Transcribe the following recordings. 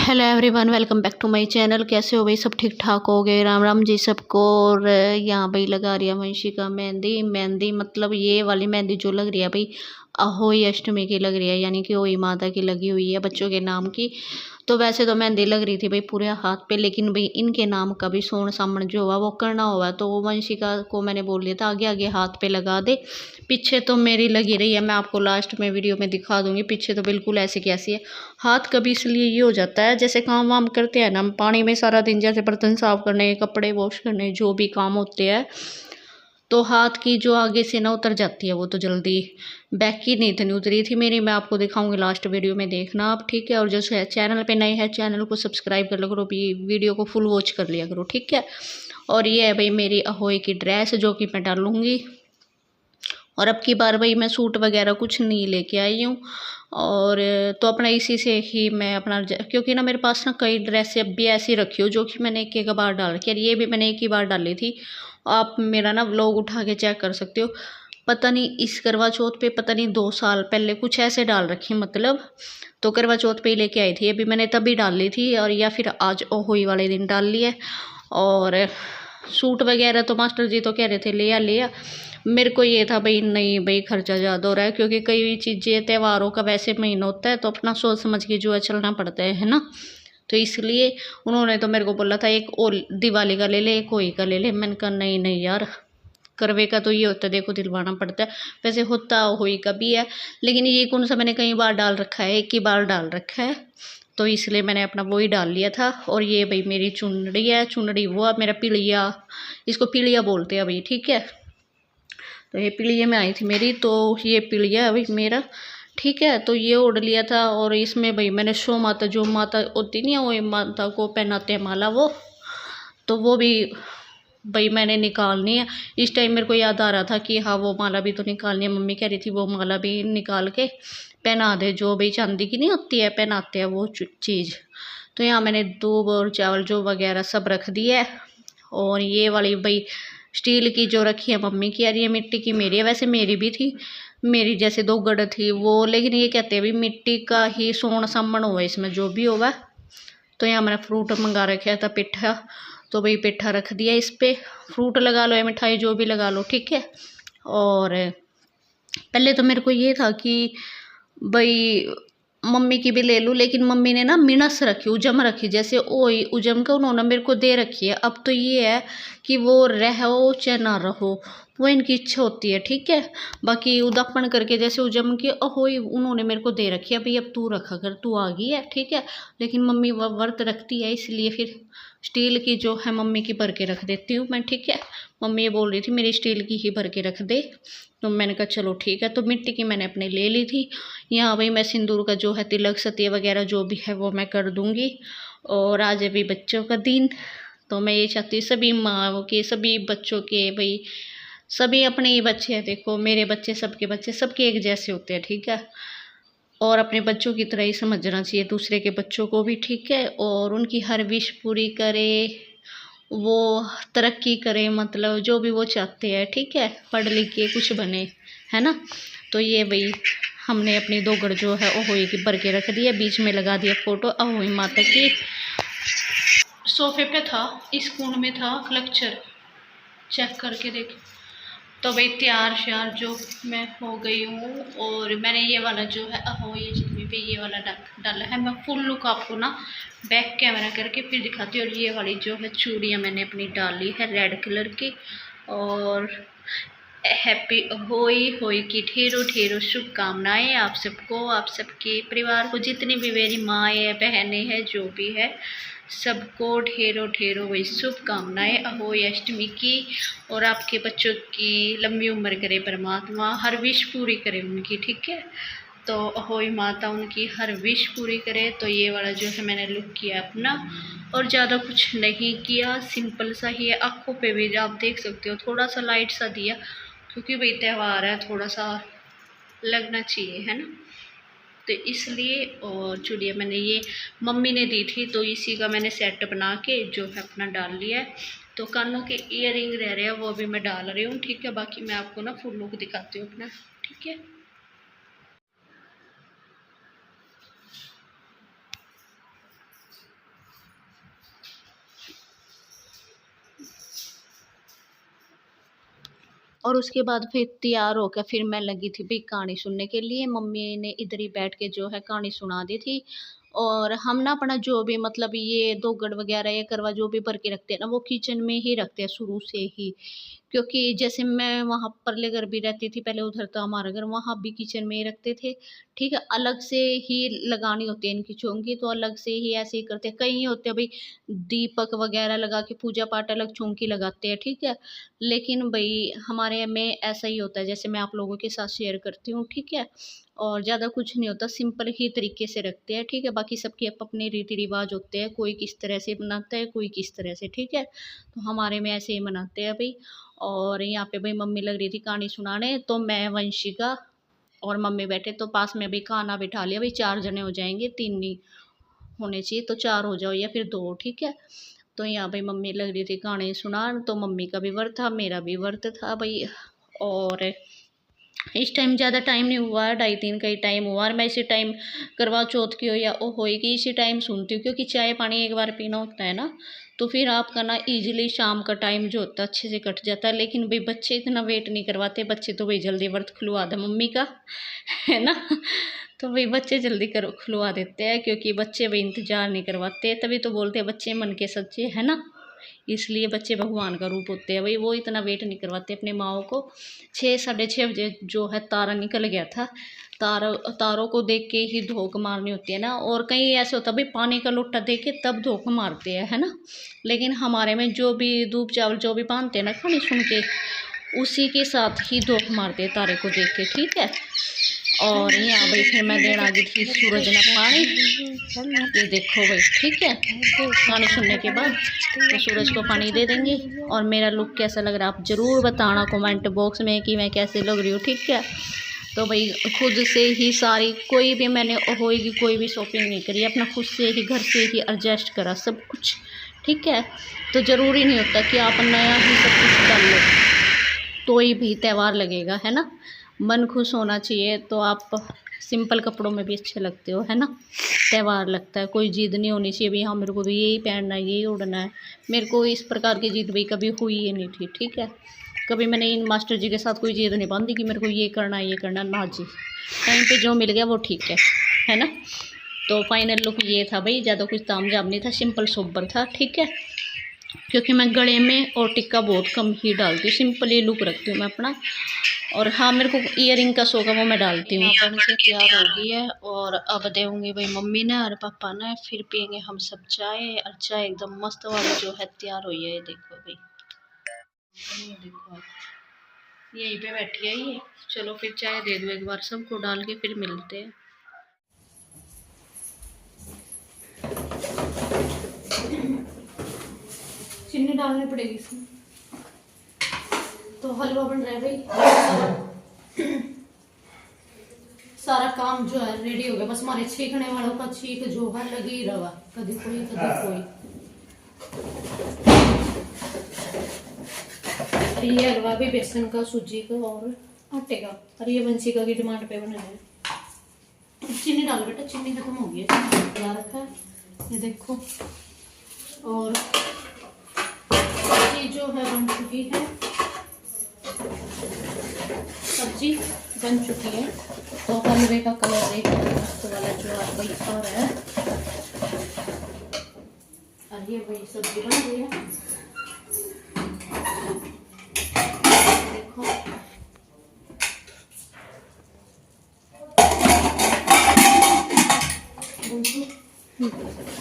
Hello everyone, welcome back to my channel. कैसे हो भाई? सब ठीक ठाक हो गए? राम राम जी सबको। और यहाँ भाई लगा रही है वंशिका मेहंदी। मेहंदी मतलब ये वाली मेहंदी जो लग रही है भाई, अहोई अष्टमी की लग रही है, यानी कि ओई माता की लगी हुई है, बच्चों के नाम की। तो वैसे तो मेहंदी लग रही थी भाई पूरे हाथ पे, लेकिन भाई इनके नाम का भी सोन सामण जो हुआ वो करना हुआ, तो वो वंशिका को मैंने बोल दिया था आगे आगे हाथ पे लगा दे। पीछे तो मेरी लगी रही है, मैं आपको लास्ट में वीडियो में दिखा दूंगी। पीछे तो बिल्कुल ऐसी कैसी है। हाथ कभी इसलिए ये हो जाता है, जैसे काम वाम करते हैं ना हम पानी में सारा दिन, जैसे बर्तन साफ करने, कपड़े वॉश करने, जो भी काम होते हैं, तो हाथ की जो आगे से ना उतर जाती है वो तो जल्दी। बैक की नहीं इतनी उतरी थी मेरी, मैं आपको दिखाऊंगी लास्ट वीडियो में, देखना आप, ठीक है। और जो है चैनल पे नए हैं चैनल को सब्सक्राइब कर लो करो, भी वीडियो को फुल वॉच कर लिया करो, ठीक है। और ये है भाई मेरी अहोई की ड्रेस जो कि मैं डालूंगी। और अब की बार भाई मैं सूट वगैरह कुछ नहीं लेके आई हूँ, और तो अपना इसी से ही मैं अपना, क्योंकि ना मेरे पास ना कई ड्रेसें अब भी ऐसी रखी हो जो कि मैंने एक एक बार डाल रखी है। ये भी मैंने एक ही बार डाली थी। आप मेरा ना व्लॉग उठा के चेक कर सकते हो। पता नहीं इस करवा चौथ पे, पता नहीं 2 साल पहले कुछ ऐसे डाल रखी मतलब, तो करवा चौथ पे ही लेके आई थी। अभी मैंने तभी डाल ली थी, और या फिर आज ओहोई वाले दिन डाल ली है। और सूट वगैरह तो मास्टर जी तो कह रहे थे ले आ ले आ। मेरे को ये था भाई नहीं भाई, खर्चा ज़्यादा हो रहा है, क्योंकि कई चीज़ें त्योहारों का वैसे महीना होता है, तो अपना सोच समझ के जो है चलना पड़ता है ना। तो इसलिए उन्होंने तो मेरे को बोला था एक और दिवाली का ले ले, एक होली का ले ले। मैंने कहा नहीं नहीं यार, करवे का तो ये होता है देखो दिलवाना पड़ता है। वैसे होता होली का भी है, लेकिन ये कौन सा मैंने कई बार डाल रखा है, एक ही बार डाल रखा है, तो इसलिए मैंने अपना वही डाल लिया था। और ये भाई मेरी चुनरी है, चुनरी वो है मेरा पीलिया, इसको पीलिया बोलते हैं भाई, ठीक है। तो ये पीलिया में आई थी मेरी, तो ये पीलिया है भाई मेरा, ठीक है। तो ये ओढ़ लिया था, और इसमें भाई मैंने शो माता, जो माता होती नहीं है वो माता को पहनाते हैं माला, वो तो वो भी भाई मैंने निकालनी है। इस टाइम मेरे को याद आ रहा था कि हाँ वो माला भी तो निकालनी है, मम्मी कह रही थी वो माला भी निकाल के पहना दे, जो भाई चांदी की नहीं होती है पहनाते हैं वो चीज़। तो यहाँ मैंने दूब और चावल जो वगैरह सब रख दिया है। और ये वाली भाई स्टील की जो रखी है मम्मी की, यार ये मिट्टी की मेरी है, वैसे मेरी भी थी, मेरी जैसे 2 गढ़ थी वो, लेकिन ये कहते हैं भाई मिट्टी का ही सोन सामन हुआ इसमें जो भी होगा। तो यहाँ मैंने फ्रूट मंगा रखा था, पेठा, तो भाई पेठा रख दिया इस पर। फ्रूट लगा लो या मिठाई जो भी लगा लो, ठीक है। और पहले तो मेरे को ये था कि भाई मम्मी की भी ले लूँ, लेकिन मम्मी ने ना मिनस रखी, उजम रखी, जैसे ओई उजम का उन्होंने मेरे को दे रखी है। अब तो ये है कि वो रहो चाहे ना रहो, वो इनकी इच्छा होती है, ठीक है। बाकी उदापन करके जैसे उजम की अहोई उन्होंने मेरे को दे रखी है, भाई अब तू रखा कर, तू आ गई है, ठीक है। लेकिन मम्मी व्रत रखती है, इसलिए फिर स्टील की जो है मम्मी की भर के रख देती हूँ मैं, ठीक है। मम्मी ये बोल रही थी मेरी स्टील की ही भर के रख दे, तो मैंने कहा चलो ठीक है। तो मिट्टी की मैंने अपने ले ली थी। यहाँ भाई मैं सिंदूर का जो है तिलक सत्य वगैरह जो भी है वो मैं कर दूँगी। और आज अभी बच्चों का दिन, तो मैं ये चाहती हूँ सभी माँ के, सभी बच्चों के, भाई सभी अपने ही बच्चे हैं, देखो मेरे बच्चे सबके एक जैसे होते हैं, ठीक है। और अपने बच्चों की तरह ही समझना चाहिए दूसरे के बच्चों को भी, ठीक है। और उनकी हर विश पूरी करे, वो तरक्की करे, मतलब जो भी वो चाहते हैं, ठीक है, पढ़ लिख के कुछ बने, है ना। तो ये भाई हमने अपनी 2 गढ़ जो है अहोई की भर के रख दिया, बीच में लगा दिया फोटो अहोई माता की। सोफे पे था, इस कोण में था क्लचर, चेक करके देख। तो भाई तैयार श्यार जो मैं हो गई हूँ, और मैंने ये वाला जो है अहोई अष्टमी पे ये वाला डाला है। मैं फुल लुक आपको ना बैक कैमरा करके फिर दिखाती हूँ। और ये वाली जो है चूड़ियाँ मैंने अपनी डाली है रेड कलर की। और हैप्पी होई होई की ढेरों ढेरों शुभकामनाएं आप सबको, आप सबके परिवार को, जितनी भी मेरी माएँ बहनें हैं जो भी है, सबको ढेरों ढेरों वही शुभकामनाएं अहोई अष्टमी की। और आपके बच्चों की लंबी उम्र करे परमात्मा, हर विश पूरी करे उनकी, ठीक है। तो अहोई माता उनकी हर विश पूरी करे। तो ये वाला जो है मैंने लुक किया अपना, और ज़्यादा कुछ नहीं किया, सिंपल सा ही है। आँखों पे भी आप देख सकते हो थोड़ा सा लाइट सा दिया, क्योंकि भाई त्यौहार है, थोड़ा सा लगना चाहिए, है ना, तो इसलिए। और चूड़ियाँ मैंने ये मम्मी ने दी थी, तो इसी का मैंने सेट बना के जो है अपना डाल लिया है। तो कानों के ईयरिंग रह रहे हैं वो भी मैं डाल रही हूँ, ठीक है। बाकी मैं आपको ना फुल लुक दिखाती हूँ अपना, ठीक है। और उसके बाद फिर तैयार होकर फिर मैं लगी थी भाई कहानी सुनने के लिए। मम्मी ने इधर ही बैठ के जो है कहानी सुना दी थी। और हम ना अपना जो भी मतलब ये दोगड़ वगैरह ये करवा जो भी भर के रखते हैं ना वो किचन में ही रखते हैं शुरू से ही। क्योंकि जैसे मैं वहाँ परले घर भी रहती थी पहले, उधर था हमारा घर, वहाँ भी किचन में ही रखते थे। ठीक है, अलग से ही लगानी होती है इनकी चौंकी, तो अलग से ही ऐसे ही करते हैं। कई होते हैं भाई दीपक वगैरह लगा के पूजा पाठ अलग चौंकी लगाते हैं, ठीक है। लेकिन भाई हमारे में ऐसा ही होता है जैसे मैं आप लोगों के साथ शेयर करती हूँ, ठीक है। और ज़्यादा कुछ नहीं होता, सिंपल ही तरीके से रखते हैं, ठीक है। बाकी सबके अपने रीति रिवाज होते हैं, कोई किस तरह से मनाता है कोई किस तरह से, ठीक है। तो हमारे में ऐसे ही मनाते हैं भाई। और यहाँ पे भाई मम्मी लग रही थी कहानी सुनाने, तो मैं वंशिका और मम्मी बैठे तो पास में भाई खाना बिठा लिया। भाई 4 जने हो जाएंगे, 3 नहीं होने चाहिए, तो 4 हो जाओ या फिर 2, ठीक है। तो यहाँ भाई मम्मी लग रही थी कहानी सुनान, तो मम्मी का भी व्रत था मेरा भी व्रत था भाई। और इस टाइम ज़्यादा टाइम नहीं हुआ है, 2:30 का ही टाइम हुआ। और मैं इसी टाइम करवा चौथ की हो या ओ होएगी इसी टाइम सुनती हूँ, क्योंकि चाय पानी एक बार पीना होता है ना, तो फिर आपका ना ईजिली शाम का टाइम जो होता है अच्छे से कट जाता है। लेकिन भाई बच्चे इतना वेट नहीं करवाते, बच्चे तो भाई जल्दी व्रत खुलवा दे मम्मी का, है ना। तो भाई बच्चे जल्दी कर खुलवा देते हैं, क्योंकि बच्चे भाई इंतज़ार नहीं करवाते, तभी तो बोलते हैं बच्चे मन के सच्चे, है ना। इसलिए बच्चे भगवान का रूप होते हैं भाई, वो इतना वेट नहीं करवाते अपनी माओ को। 6 साढ़े 6 बजे जो है तारा निकल गया था। तारों को देख के ही धोख मारनी होती है ना। और कहीं ऐसे होता भाई पानी का लोटा दे के तब धोख मारते हैं, है ना। लेकिन हमारे में जो भी दूब चावल जो भी बांधते हैं ना खाने सुन के, उसी के साथ ही धोख मारते हैं तारे को देख के, ठीक है। और यहाँ भाई फिर मैं देने आ गई थी सूरज ने पानी, ये देखो भाई, ठीक है। पानी सुनने के बाद तो सूरज को पानी दे देंगे। और मेरा लुक कैसा लग रहा है आप ज़रूर बताना कमेंट बॉक्स में कि मैं कैसे लग रही हूँ, ठीक है। तो भाई खुद से ही सारी कोई भी मैंने होएगी कोई भी शॉपिंग नहीं करी, अपना खुद से ही घर से ही एडजस्ट करा सब कुछ, ठीक है। तो ज़रूरी नहीं होता कि आप नया ही सब कुछ कर लो तो ही भी त्यौहार लगेगा, है ना। मन खुश होना चाहिए, तो आप सिंपल कपड़ों में भी अच्छे लगते हो, है ना। त्यौहार लगता है, कोई जिद नहीं होनी चाहिए भी हाँ मेरे को भी यही पहनना है यही उड़ना है। मेरे को इस प्रकार की जिद भी कभी हुई ही नहीं थी, ठीक है। कभी मैंने इन मास्टर जी के साथ कोई जिद नहीं बांधी कि मेरे को ये करना है ये करना, ना जी। टाइम पे जो मिल गया वो ठीक है ना। तो फाइनल लुक ये था भाई, ज़्यादा कुछ तामझाम नहीं था, सिंपल सोबर था, ठीक है। क्योंकि मैं गले में और टिक्का बहुत कम ही डालती हूँ, सिंपल ही लुक रखती हूँ मैं अपना। और हाँ मेरे को ईयरिंग का शौक है वो मैं डालती हूँ। बन के तैयार हो गई है और अब देंगे भाई मम्मी ने और पापा ने, फिर पियेंगे हम सब चाय। और चाय एकदम मस्त वाली जो है तैयार हुई है, ये देखो भाई, ये देखो यहीं पे बैठी है ये। चलो फिर चाय दे दो एक बार सबको डाल के, फिर मिलते हैं। चीनी डालनी पड़ेगी इसमें। तो हलवा बन रहा है भाई, सारा काम जो है रेडी हो गया, बस हमारे छीकने वालों का छीक जो है लगी रहा, कभी कोई कभी कोई। और ये हलवा भी बेसन का, सूजी का और आटे का। और ये वंशिका की डिमांड पे बना है। चीनी डाल बेटा, चीनी खत्म हो गई है, डाल रखा है ये देखो। और ये जो है बन चुकी है, सब्जी बन चुकी है। तो हलवे का कलर एक मस्त वाला जो है वही आ रहा है। और ये वही सब्जी बन गई है, देखो।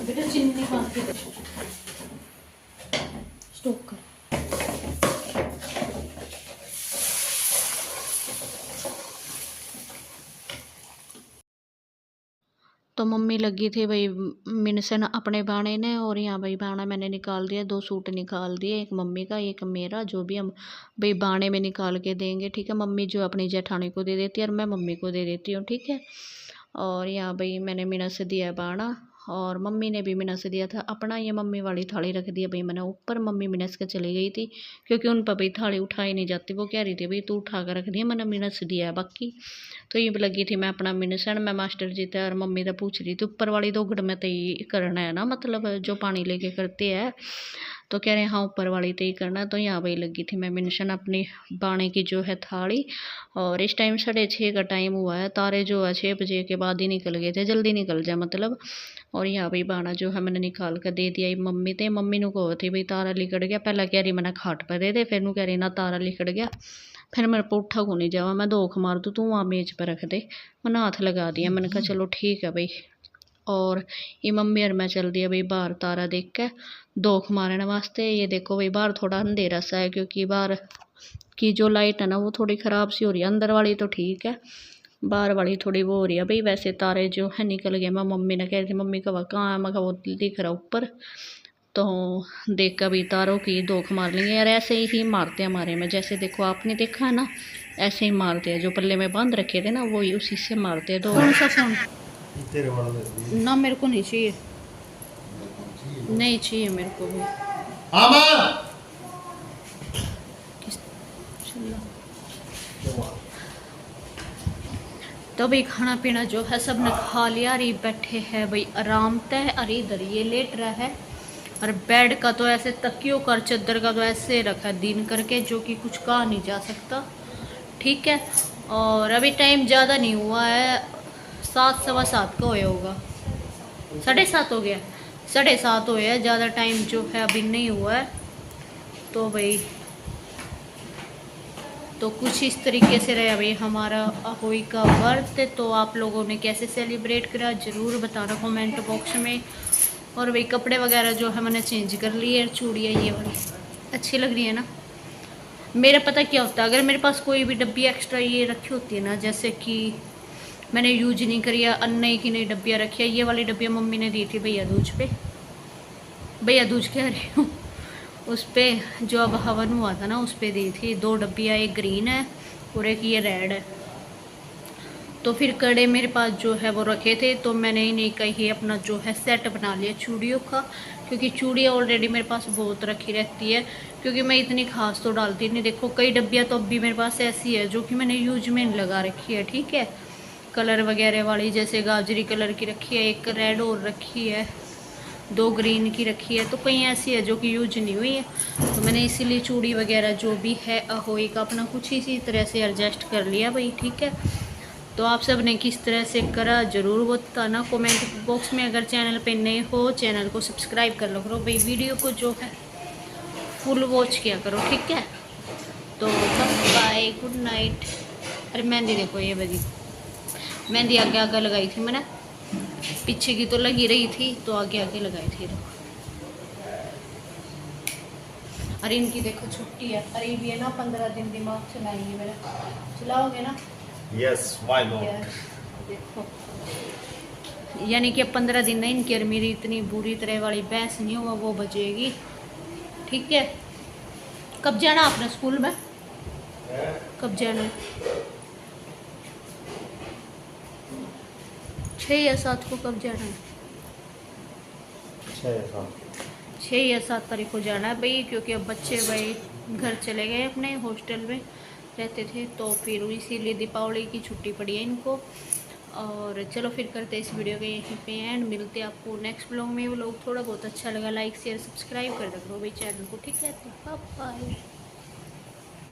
बेटा चीनी निकाल के स्टोव कर। तो मम्मी लगी थी भाई मिनसन अपने बाणे ने, और यहाँ भाई बाणा मैंने निकाल दिया, 2 सूट निकाल दिए, एक मम्मी का एक मेरा, जो भी हम भाई बाणे में निकाल के देंगे, ठीक है। मम्मी जो अपनी जेठानी को दे देती है और मैं मम्मी को दे देती हूँ, ठीक है। और यहाँ भाई मैंने मिनस दिया है बाणा, और मम्मी ने भी मिनस दिया था अपना। ये मम्मी वाली थाली रख दिया भाई मैंने ऊपर, मम्मी मिनस के चली गई थी क्योंकि उन पर भाई थाली उठाई नहीं जाती। वो कह रही थी भाई तू उठा कर रख दिया, मैंने मिनस दिया है बाकी। तो ये लगी थी मैं अपना मिनसन, मैं मास्टर जी थे और मम्मी तो पूछ रही थी ऊपर वाली दोगड़ में तो ये करना है ना, मतलब जो पानी लेके करते हैं। तो कह रहे हैं हाँ ऊपर वाली तो ही करना। तो यहाँ वही लगी थी मैं मेंशन अपनी बाणे की जो है थाली। और इस टाइम 6:30 का टाइम हुआ है। तारे जो है 6 बजे के बाद ही निकल गए थे, जल्दी निकल जाए मतलब। और यहाँ भाई बाणा जो है मैंने निकाल कर दे दिया मम्मी ते। मम्मी ने कहो थी भाई तारा लिकड़ गया, पहले कह रही मैंने खाट पर दे दे, फिर नू कह रही ना तारा लिकड़ गया। फिर मेरे को उठा को नहीं जावा, मैं दोख मार दूँ, तू वहाँ मेज पर रख दे। मैंने हाथ लगा दिया, मैंने कहा चलो ठीक है भाई। और ये मम्मी और मैं चल दिया भाई बाहर तारा देख के दोख मारने वास्ते। ये देखो भाई बाहर थोड़ा अंधेरा सा है, क्योंकि बाहर की जो लाइट है ना वो थोड़ी ख़राब सी हो रही है। अंदर वाली तो ठीक है, बाहर वाली थोड़ी वो हो रही है भाई। वैसे तारे जो है निकल गए। मैं मम्मी ने कह रही थी, मम्मी का कहाँ है, मैं कहा वो दिख रहा ऊपर। तो देख कर भी तारों की दोख मार लेंगे यार। ऐसे ही मारते हैं हमारे में, जैसे देखो आपने देखा है ना, ऐसे ही मारते हैं। जो पल्ले में बांध रखे थे ना वही उसी से मारते हैं। तो कौन सा फोन ना, मेरे को नहीं चाहिए, नहीं चाहिए मेरे को भी। तो भाई खाना पीना जो है सब ने खा लिया। अरे बैठे हैं भाई आराम तय। अरे इधर ये लेट रहा है। और बेड का तो ऐसे तकियों का, चादर का तो ऐसे रखा है दिन करके, जो कि कुछ कहा नहीं जा सकता। ठीक है। और अभी टाइम ज़्यादा नहीं हुआ है, 7 सवा 7 का होगा, 7:30 हो गया, 7:30 हो गया। ज़्यादा टाइम जो है अभी नहीं हुआ है। तो भाई तो कुछ इस तरीके से रहा भाई हमारा अहोई का वर्त। तो आप लोगों ने कैसे सेलिब्रेट करा ज़रूर बताना कमेंट बॉक्स में। और भाई कपड़े वगैरह जो है मैंने चेंज कर लिए। चूड़ियाँ ये वाली अच्छी लग रही है ना। मेरा पता क्या होता है, अगर मेरे पास कोई भी डब्बी एक्स्ट्रा ये रखी होती है ना, जैसे कि मैंने यूज नहीं करी है, अन्य की नई डब्बियाँ रखी है। ये वाली डब्बियाँ मम्मी ने दी थी भैया दूज पे, भैया दूज कह रही हूँ, उस पर जो अब हवन हुआ था ना उस पर दी थी 2 डब्बियाँ। एक ग्रीन है और एक ये रेड है। तो फिर कड़े मेरे पास जो है वो रखे थे, तो मैंने इन्हीं का ही अपना जो है सेट बना लिया चूड़ियों का। क्योंकि चूड़ियाँ ऑलरेडी मेरे पास बहुत रखी रहती है, क्योंकि मैं इतनी खास तो डालती नहीं। देखो कई डब्बियाँ तो अब भी मेरे पास ऐसी है जो कि मैंने यूज में लगा रखी है। ठीक है, कलर वगैरह वाली, जैसे गाजरी कलर की रखी है, एक रेड और रखी है, 2 ग्रीन की रखी है। तो कई ऐसी है जो कि यूज नहीं हुई है। तो मैंने इसीलिए चूड़ी वगैरह जो भी है अहोई का अपना कुछ इसी तरह से एडजस्ट कर लिया भाई। ठीक है। तो आप सब ने किस तरह से करा ज़रूर बताना कमेंट बॉक्स में। अगर चैनल पे नए हो चैनल को सब्सक्राइब कर लो करो भाई, वीडियो को जो है फुल वॉच किया करो। ठीक है। तो बाय, गुड नाइट। अरे मेहंदी देखो ये बजी, मेहंदी आगे आगे लगाई थी मैंने, पीछे की तो लगी रही थी, तो आगे आगे लगाई थी। अरे इनकी देखो छुट्टी है। अरे भी है ना 15 दिन दिमाग चलाएंगे मेरा, चलाओगे ना? Yes, why not. देखो यानी कि अब 15 दिन नहीं, इनकी और मेरी इतनी बुरी तरह वाली बहस नहीं हुआ, वो बचेगी। ठीक है। कब जाना आपने स्कूल में, कब जाना? 6 या 7 को कब जाना है? 6 या 7 तारीख को जाना है भाई। क्योंकि अब बच्चे भाई घर चले गए, अपने हॉस्टल में रहते थे, तो फिर इसीलिए दीपावली की छुट्टी पड़ी है इनको। और चलो फिर करते इस वीडियो के यहीं पे एंड, मिलते हैं आपको नेक्स्ट ब्लॉग में। वो लोग थोड़ा बहुत अच्छा लगा लाइक शेयर सब्सक्राइब कर दो भाई चैनल को। ठीक है, तो बाय।